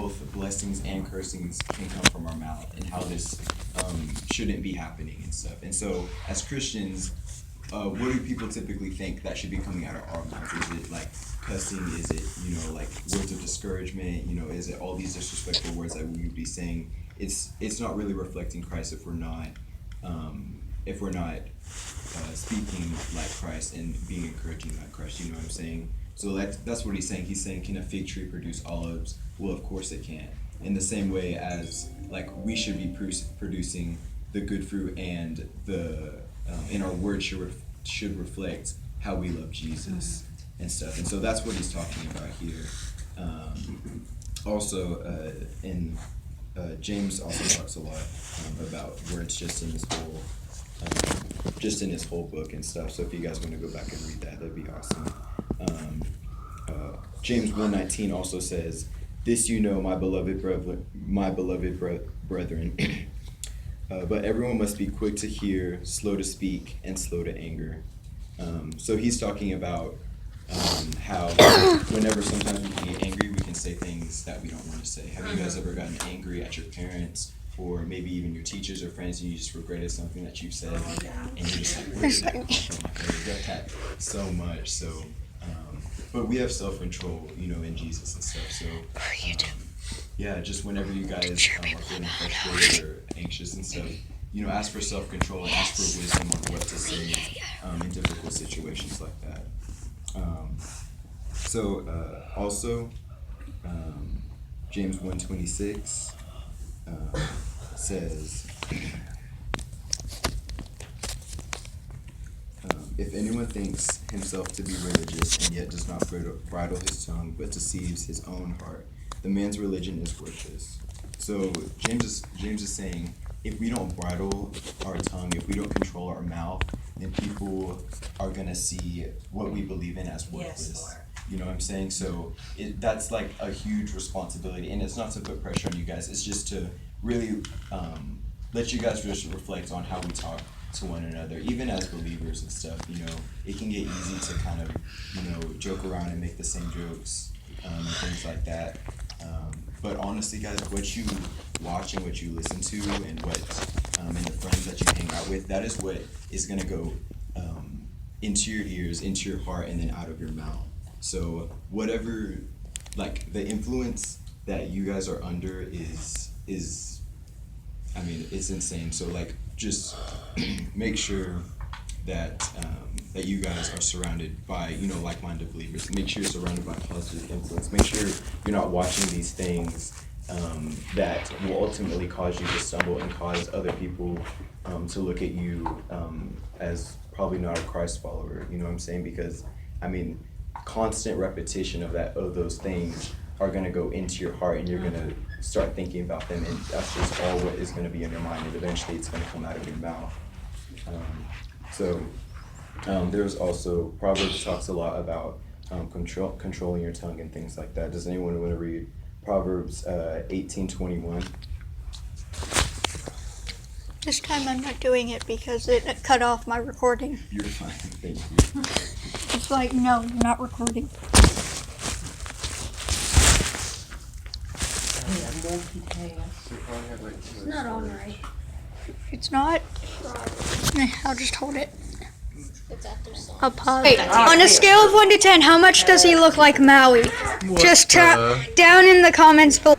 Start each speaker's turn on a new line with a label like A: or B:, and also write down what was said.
A: both blessings and cursings can come from our mouth, and how this shouldn't be happening and stuff. And so, as Christians, what do people typically think that should be coming out of our mouths? Is it like cussing? Is it, like words of discouragement? Is it all these disrespectful words that we would be saying? It's not really reflecting Christ if we're not speaking like Christ and being encouraging like Christ. You know what I'm saying? So that's what he's saying. He's saying, can a fig tree produce olives? Well, of course it can. In the same way as like we should be producing the good fruit, and and our words should reflect how we love Jesus and stuff. And so that's what he's talking about here. In James also talks a lot about words just in his whole book and stuff. So if you guys want to go back and read that, that'd be awesome. James 1:19 also says, "This you know, my beloved brethren, but everyone must be quick to hear, slow to speak, and slow to anger." So he's talking about how whenever sometimes we can get angry, we can say things that we don't want to say. Have you guys ever gotten angry at your parents, or maybe even your teachers or friends, and you just regretted something that you've said, and you're just like, where did that come from? I regret that so much. So, but we have self-control, in Jesus and stuff. So, just whenever you guys are feeling frustrated or anxious and stuff, ask for self-control and ask for wisdom on what to say in difficult situations like that. Also, James 1:26 says, "If anyone thinks himself to be religious and yet does not bridle his tongue, but deceives his own heart, the man's religion is worthless." So James is saying, if we don't bridle our tongue, if we don't control our mouth, then people are gonna see what we believe in as worthless. Yes, you know what I'm saying? So that's like a huge responsibility, and it's not to put pressure on you guys. It's just to really let you guys just reflect on how we talk to one another, even as believers and stuff. It can get easy to kind of joke around and make the same jokes and things like that. But honestly, guys, what you watch and what you listen to, and what and the friends that you hang out with, that is what is gonna go into your ears, into your heart, and then out of your mouth. So whatever, like, the influence that you guys are under is it's insane. So like, just make sure that you guys are surrounded by like-minded believers. Make sure you're surrounded by positive influence. Make sure you're not watching these things that will ultimately cause you to stumble and cause other people to look at you as probably not a Christ follower. You know what I'm saying? Because constant repetition of those things are going to go into your heart, and you're going to start thinking about them, and that's just all what is going to be in your mind, and eventually it's going to come out of your mouth. There's also, Proverbs talks a lot about controlling your tongue and things like that. Does anyone want to read Proverbs 18:21?
B: This time I'm not doing it because it cut off my recording.
A: You're fine, thank you.
B: It's like, no, you're not recording.
C: It's not on right.
B: It's not? I'll just hold it.
C: It's after song.
B: I'll pause. Wait, on a scale of 1 to 10, how much does he look like Maui? Just down in the comments below.